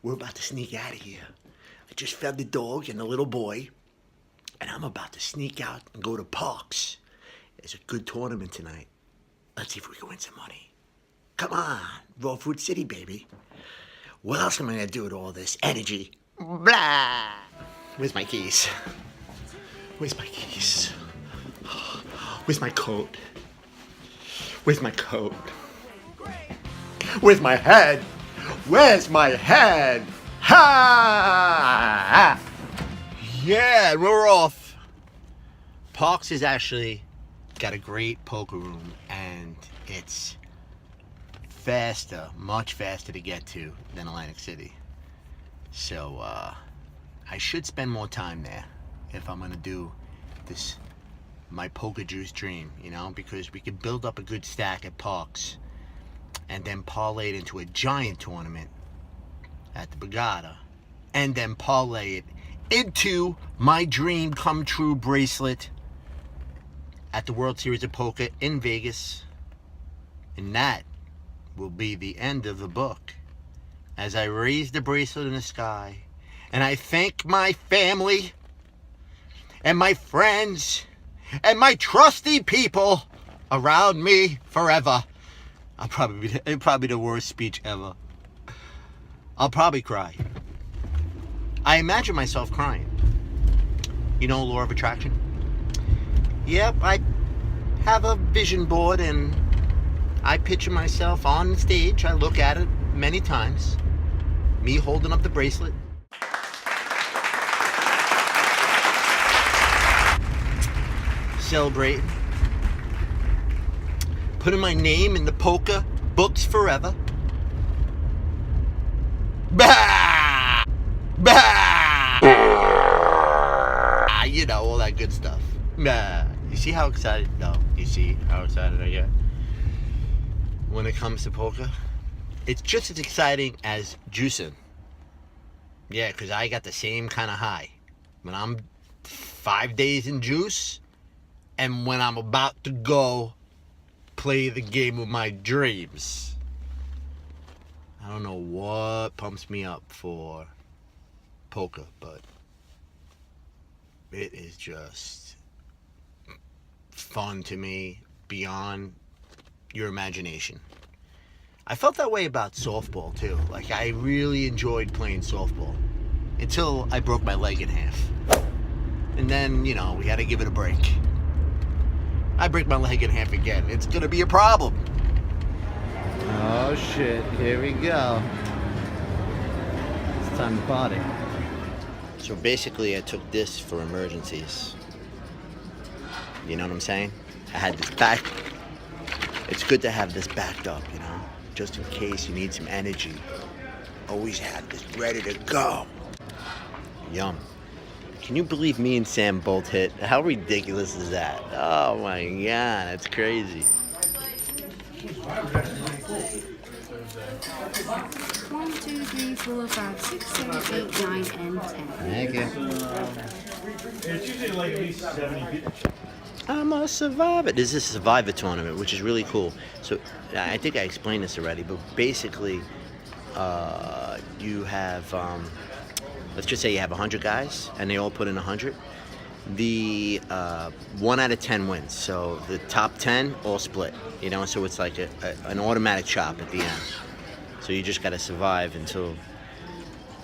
We're about to sneak out of here. I just fed the dog and the little boy, and I'm about to sneak out and go to Parks. There's a good tournament tonight. Let's see if we can win some money. Come on, Raw Food City, baby. What else am I gonna do with all this energy? Blah! Where's my keys? Where's my keys? Where's my coat? Where's my coat? Where's my head? Where's my head? Ha! Yeah, we're off. Parks has actually got a great poker room, and it's faster, much faster to get to than Atlantic City. So I should spend more time there if I'm gonna do this, my poker juice dream, you know, because we could build up a good stack at Parks and then parlay it into a giant tournament at the Borgata, and then parlay it into my dream come true bracelet at the World Series of Poker in Vegas. And that will be the end of the book as I raise the bracelet in the sky and I thank my family and my friends and my trusty people around me forever. It'll probably be the worst speech ever. I'll probably cry. I imagine myself crying. You know, law of attraction? Yep, I have a vision board and I picture myself on the stage. I look at it many times. Me holding up the bracelet. Celebrating. Putting my name in the poker books forever. Bah! Bah! You know, all that good stuff. Bah! You see how excited? No, you see how excited I get when it comes to poker? It's just as exciting as juicing. Yeah, because I got the same kind of high when I'm 5 days in juice and when I'm about to go play the game of my dreams. I don't know what pumps me up for poker, but it is just fun to me beyond your imagination. I felt that way about softball too. Like, I really enjoyed playing softball until I broke my leg in half. And then, you know, we had to give it a break. I break my leg in half again. It's gonna be a problem. Oh shit, here we go. It's time to party. So basically I took this for emergencies. You know what I'm saying? I had this back. It's good to have this backed up, you know? Just in case you need some energy. Always have this ready to go. Yum. Can you believe me and Sam both hit? How ridiculous is that? Oh my God, that's crazy. 1, 2, 3, 4, 5, 6, 7, 8, 9, and 10. Thank you. It's usually like at least 70 people. I'm a survivor. There's this survivor tournament, which is really cool. So I think I explained this already, but basically you have, let's just say you have 100 guys and they all put in 100. The 1 out of 10 wins. So the top 10 all split, you know, so it's like an automatic chop at the end. So you just got to survive until,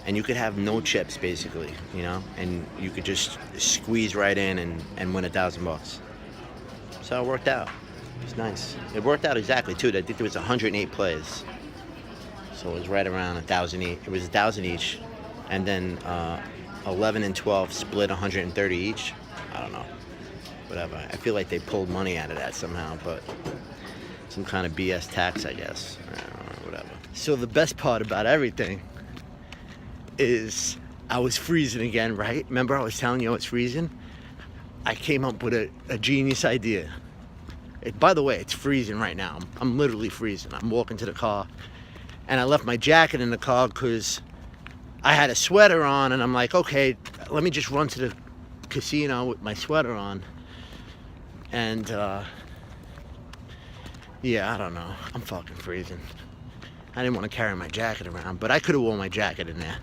and you could have no chips basically, you know, and you could just squeeze right in and win $1,000. So it worked out. It's nice. It worked out exactly too. I think there was 108 players. So it was right around 1,000 each. It was 1,000 each. and then 11 and 12 split 130 each. I don't know, whatever. I feel like they pulled money out of that somehow, but some kind of BS tax, I guess. I don't know, whatever. So the best part about everything is I was freezing again, right? Remember I was telling you I was freezing? I came up with a genius idea. By the way, it's freezing right now. I'm literally freezing. I'm walking to the car, and I left my jacket in the car because I had a sweater on, and I'm like, okay, let me just run to the casino with my sweater on. And yeah, I don't know. I'm fucking freezing. I didn't want to carry my jacket around, but I could have worn my jacket in there.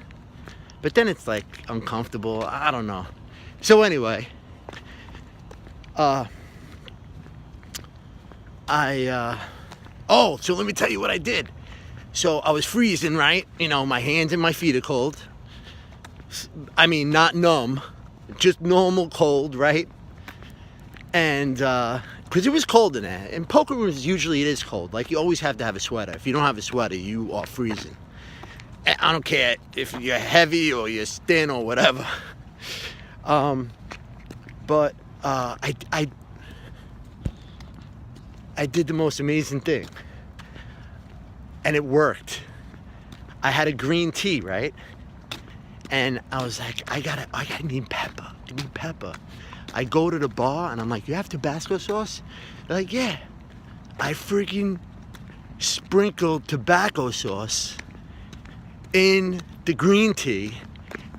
But then it's like uncomfortable. I don't know. So anyway, so let me tell you what I did. So I was freezing, right? You know, my hands and my feet are cold. I mean, not numb, just normal cold, right? And because it was cold in there. In poker rooms, usually it is cold. Like, you always have to have a sweater. If you don't have a sweater, you are freezing. I don't care if you're heavy or you're thin or whatever. But I did the most amazing thing, and it worked. I had a green tea, right? And I was like, I need pepper. I need pepper. I go to the bar and I'm like, you have Tabasco sauce? They're like, yeah. I freaking sprinkled tobacco sauce in the green tea,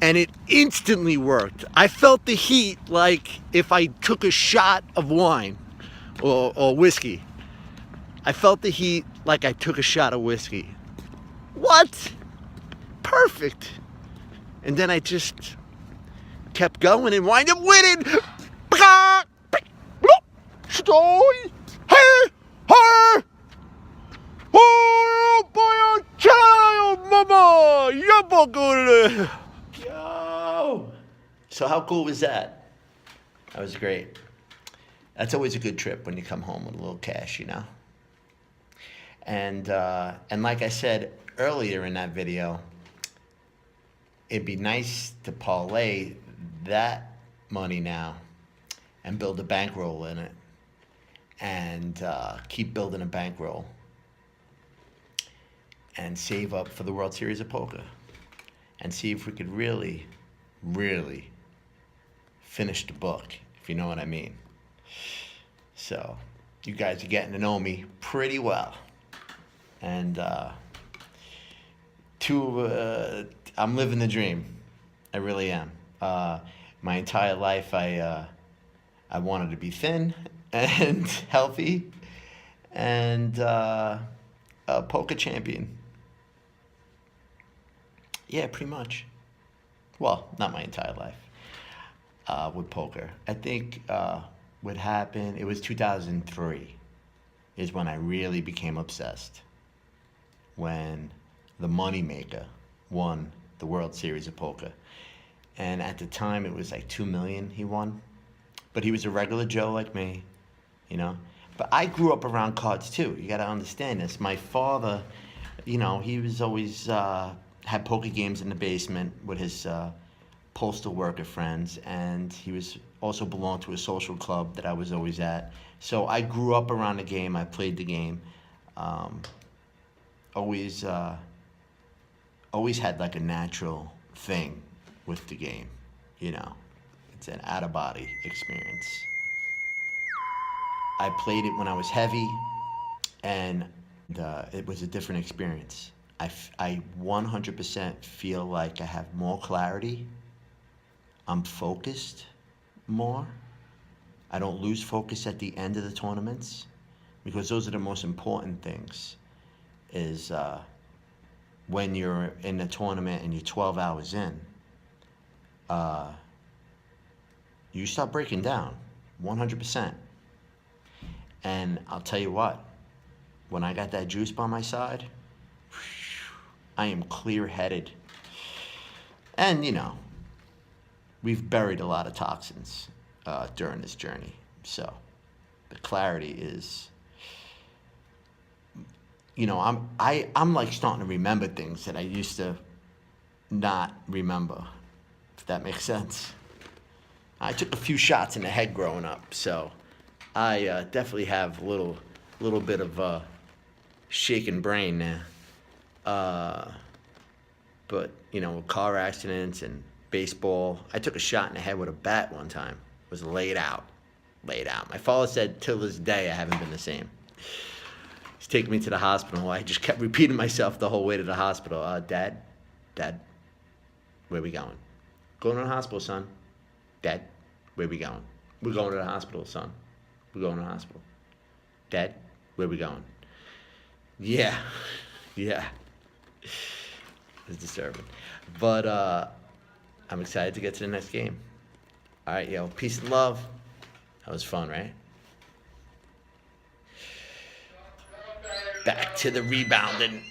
and it instantly worked. I felt the heat like if I took a shot of wine or whiskey. I felt the heat like I took a shot of whiskey. What? Perfect. And then I just kept going and wind up winning. Yo! So how cool was that? That was great. That's always a good trip when you come home with a little cash, you know? And like I said earlier in that video, it'd be nice to parlay that money now and build a bankroll in it, and keep building a bankroll and save up for the World Series of Poker and see if we could really, really finish the book, if you know what I mean. So you guys are getting to know me pretty well. And I'm living the dream. I really am. My entire life, I wanted to be thin and healthy and a poker champion. Yeah, pretty much. Well, not my entire life with poker. I think what happened, it was 2003 is when I really became obsessed. When the Moneymaker won the World Series of Poker. And at the time, it was like $2 million he won. But he was a regular Joe like me, you know. But I grew up around cards too. You got to understand this. My father, you know, he was always had poker games in the basement with his postal worker friends, and he was also belonged to a social club that I was always at. So I grew up around the game. I played the game. Always had like a natural thing with the game, you know. It's an out-of-body experience. I played it when I was heavy, and it was a different experience. I 100% feel like I have more clarity. I'm focused more. I don't lose focus at the end of the tournaments, because those are the most important things, is when you're in a tournament and you're 12 hours in, you start breaking down 100%. And I'll tell you what, when I got that juice by my side, I am clear-headed. And, you know, we've buried a lot of toxins during this journey. So the clarity is, you know, I'm like starting to remember things that I used to not remember, if that makes sense. I took a few shots in the head growing up, so I definitely have a little bit of shaken brain there. But you know, car accidents and baseball. I took a shot in the head with a bat one time. Was laid out. My father said till this day I haven't been the same. He's taking me to the hospital. I just kept repeating myself the whole way to the hospital. Dad, where we going? Going to the hospital, son. Dad, where we going? We're going to the hospital, son. We're going to the hospital. Dad, where we going? Yeah. It's disturbing. But I'm excited to get to the next game. All right, yo, peace and love. That was fun, right? Back to the rebounding.